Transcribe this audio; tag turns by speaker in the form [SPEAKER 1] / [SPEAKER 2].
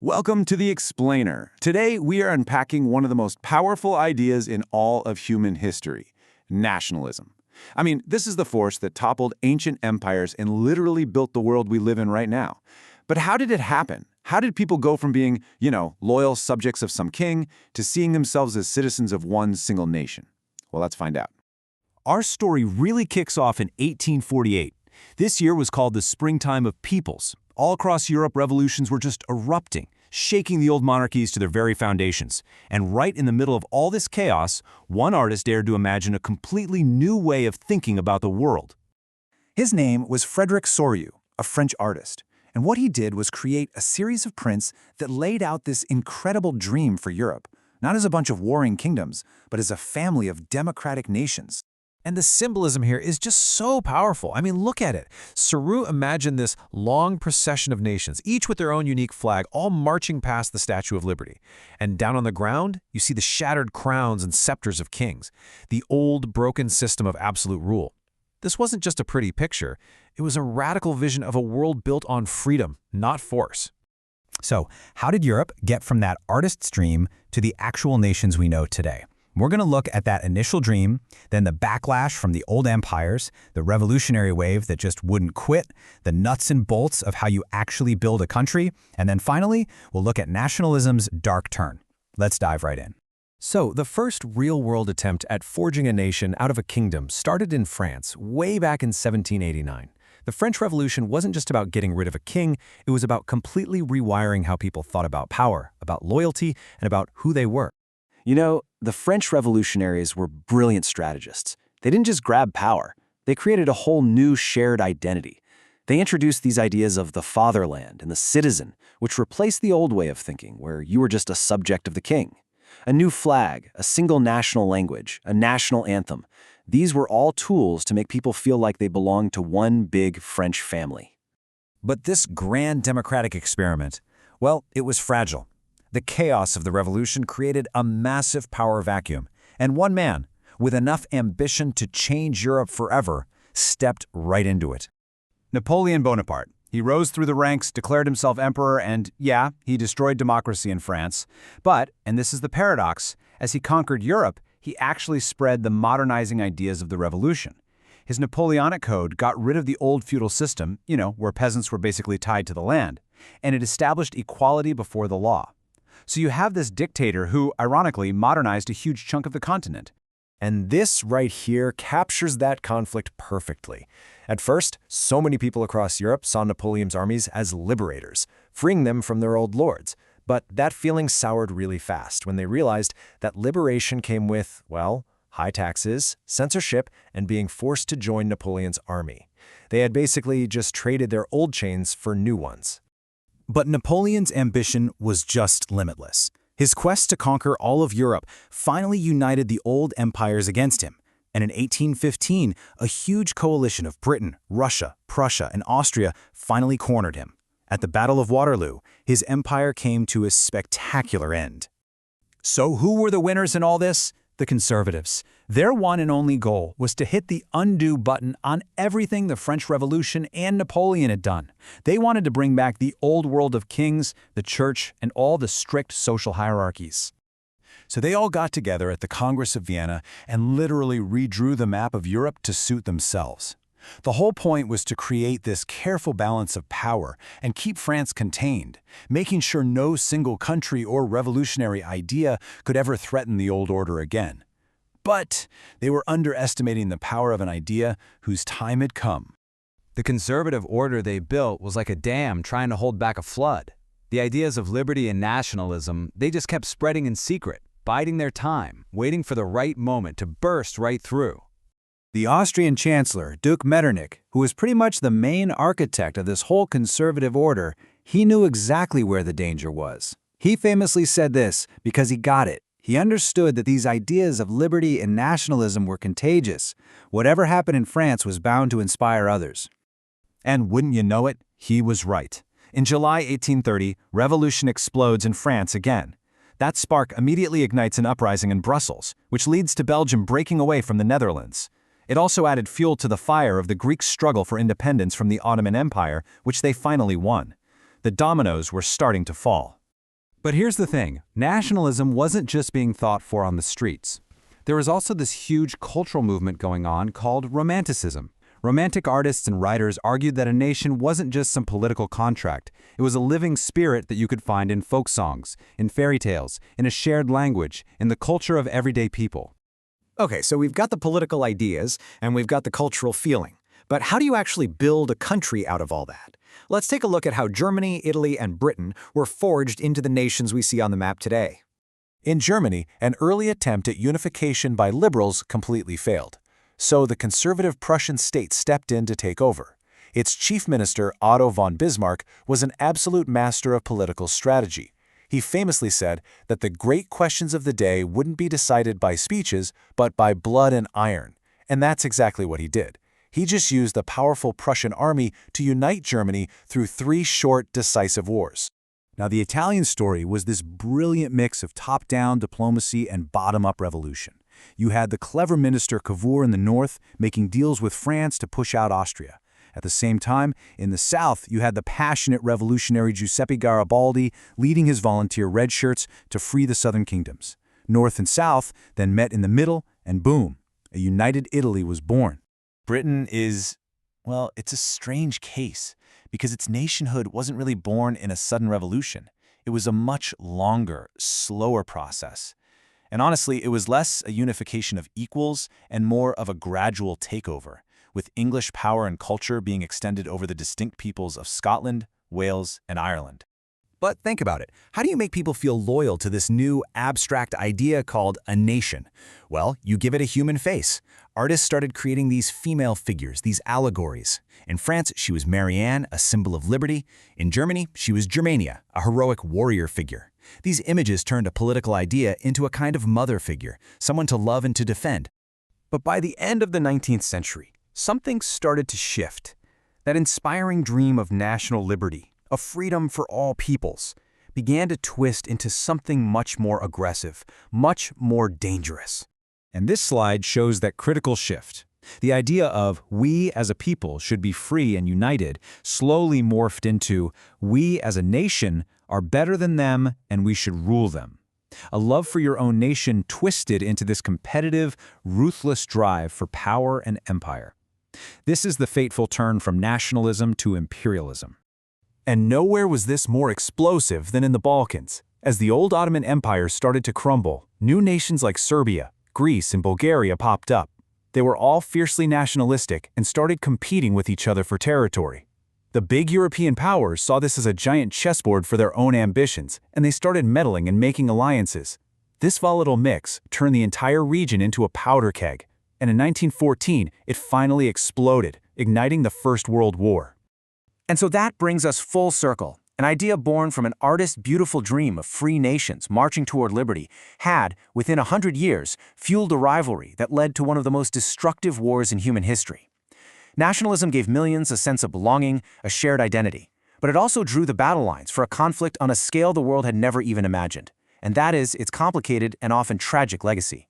[SPEAKER 1] Welcome to The Explainer. Today, we are unpacking one of the most powerful ideas in all of human history, nationalism. I mean, this is the force that toppled ancient empires and literally built the world we live in right now. But how did it happen? How did people go from being, loyal subjects of some king to seeing themselves as citizens of one single nation? Well, let's find out.
[SPEAKER 2] Our story really kicks off in 1848. This year was called the Springtime of Peoples. All across Europe, revolutions were just erupting, shaking the old monarchies to their very foundations. And right in the middle of all this chaos, one artist dared to imagine a completely new way of thinking about the world.
[SPEAKER 3] His name was Frédéric Soriot, a French artist. And what he did was create a series of prints that laid out this incredible dream for Europe, not as a bunch of warring kingdoms, but as a family of democratic nations.
[SPEAKER 4] And the symbolism here is just so powerful. I mean, look at it. Soriot imagined this long procession of nations, each with their own unique flag, all marching past the Statue of Liberty. And down on the ground, you see the shattered crowns and scepters of kings, the old, broken system of absolute rule. This wasn't just a pretty picture. It was a radical vision of a world built on freedom, not force.
[SPEAKER 2] So, how did Europe get from that artist's dream to the actual nations we know today? We're going to look at that initial dream, then the backlash from the old empires, the revolutionary wave that just wouldn't quit, the nuts and bolts of how you actually build a country, and then finally, we'll look at nationalism's dark turn. Let's dive right in.
[SPEAKER 4] So, the first real-world attempt at forging a nation out of a kingdom started in France way back in 1789. The French Revolution wasn't just about getting rid of a king, it was about completely rewiring how people thought about power, about loyalty, and about who they were.
[SPEAKER 5] You know, the French revolutionaries were brilliant strategists. They didn't just grab power. They created a whole new shared identity. They introduced these ideas of the fatherland and the citizen, which replaced the old way of thinking, where you were just a subject of the king. A new flag, a single national language, a national anthem. These were all tools to make people feel like they belonged to one big French family.
[SPEAKER 2] But this grand democratic experiment, well, it was fragile. The chaos of the revolution created a massive power vacuum, and one man, with enough ambition to change Europe forever, stepped right into it.
[SPEAKER 3] Napoleon Bonaparte. He rose through the ranks, declared himself emperor, and yeah, he destroyed democracy in France. But, and this is the paradox, as he conquered Europe, he actually spread the modernizing ideas of the revolution. His Napoleonic Code got rid of the old feudal system, where peasants were basically tied to the land, and it established equality before the law. So you have this dictator who, ironically, modernized a huge chunk of the continent.
[SPEAKER 6] And this right here captures that conflict perfectly. At first, so many people across Europe saw Napoleon's armies as liberators, freeing them from their old lords. But that feeling soured really fast when they realized that liberation came with, well, high taxes, censorship, and being forced to join Napoleon's army. They had basically just traded their old chains for new ones.
[SPEAKER 3] But Napoleon's ambition was just limitless. His quest to conquer all of Europe finally united the old empires against him. And in 1815, a huge coalition of Britain, Russia, Prussia, and Austria finally cornered him. At the Battle of Waterloo, his empire came to a spectacular end. So who were the winners in all this? The conservatives. Their one and only goal was to hit the undo button on everything the French Revolution and Napoleon had done. They wanted to bring back the old world of kings, the church, and all the strict social hierarchies. So they all got together at the Congress of Vienna and literally redrew the map of Europe to suit themselves. The whole point was to create this careful balance of power and keep France contained, making sure no single country or revolutionary idea could ever threaten the old order again. But they were underestimating the power of an idea whose time had come.
[SPEAKER 4] The conservative order they built was like a dam trying to hold back a flood. The ideas of liberty and nationalism, they just kept spreading in secret, biding their time, waiting for the right moment to burst right through.
[SPEAKER 3] The Austrian Chancellor, Duke Metternich, who was pretty much the main architect of this whole conservative order, he knew exactly where the danger was. He famously said this because he got it. He understood that these ideas of liberty and nationalism were contagious. Whatever happened in France was bound to inspire others. And wouldn't you know it, he was right. In July 1830, revolution explodes in France again. That spark immediately ignites an uprising in Brussels, which leads to Belgium breaking away from the Netherlands. It also added fuel to the fire of the Greek struggle for independence from the Ottoman Empire, which they finally won. The dominoes were starting to fall.
[SPEAKER 2] But here's the thing, nationalism wasn't just being fought for on the streets. There was also this huge cultural movement going on called Romanticism. Romantic artists and writers argued that a nation wasn't just some political contract. It was a living spirit that you could find in folk songs, in fairy tales, in a shared language, in the culture of everyday people.
[SPEAKER 3] Okay, so we've got the political ideas, and we've got the cultural feeling. But how do you actually build a country out of all that? Let's take a look at how Germany, Italy, and Britain were forged into the nations we see on the map today.
[SPEAKER 6] In Germany, an early attempt at unification by liberals completely failed. So the conservative Prussian state stepped in to take over. Its chief minister, Otto von Bismarck, was an absolute master of political strategy. He famously said that the great questions of the day wouldn't be decided by speeches, but by blood and iron. And that's exactly what he did. He just used the powerful Prussian army to unite Germany through 3 short, decisive wars.
[SPEAKER 2] Now, the Italian story was this brilliant mix of top-down diplomacy and bottom-up revolution. You had the clever minister Cavour in the north making deals with France to push out Austria. At the same time, in the south, you had the passionate revolutionary Giuseppe Garibaldi leading his volunteer red shirts to free the southern kingdoms. North and south then met in the middle, and boom, a united Italy was born.
[SPEAKER 6] Britain is, well, it's a strange case, because its nationhood wasn't really born in a sudden revolution. It was a much longer, slower process. And honestly, it was less a unification of equals and more of a gradual takeover, with English power and culture being extended over the distinct peoples of Scotland, Wales, and Ireland.
[SPEAKER 3] But think about it. How do you make people feel loyal to this new, abstract idea called a nation? Well, you give it a human face. Artists started creating these female figures, these allegories. In France, she was Marianne, a symbol of liberty. In Germany, she was Germania, a heroic warrior figure. These images turned a political idea into a kind of mother figure, someone to love and to defend. But by the end of the 19th century, something started to shift. That inspiring dream of national liberty, of freedom for all peoples, began to twist into something much more aggressive, much more dangerous.
[SPEAKER 2] And this slide shows that critical shift. The idea of we as a people should be free and united slowly morphed into we as a nation are better than them and we should rule them. A love for your own nation twisted into this competitive, ruthless drive for power and empire. This is the fateful turn from nationalism to imperialism.
[SPEAKER 3] And nowhere was this more explosive than in the Balkans. As the old Ottoman Empire started to crumble, new nations like Serbia, Greece, and Bulgaria popped up. They were all fiercely nationalistic and started competing with each other for territory. The big European powers saw this as a giant chessboard for their own ambitions, and they started meddling and making alliances. This volatile mix turned the entire region into a powder keg, and in 1914, it finally exploded, igniting the First World War.
[SPEAKER 5] And so that brings us full circle. An idea born from an artist's beautiful dream of free nations marching toward liberty had, within 100 years, fueled a rivalry that led to one of the most destructive wars in human history. Nationalism gave millions a sense of belonging, a shared identity. But it also drew the battle lines for a conflict on a scale the world had never even imagined. And that is its complicated and often tragic legacy.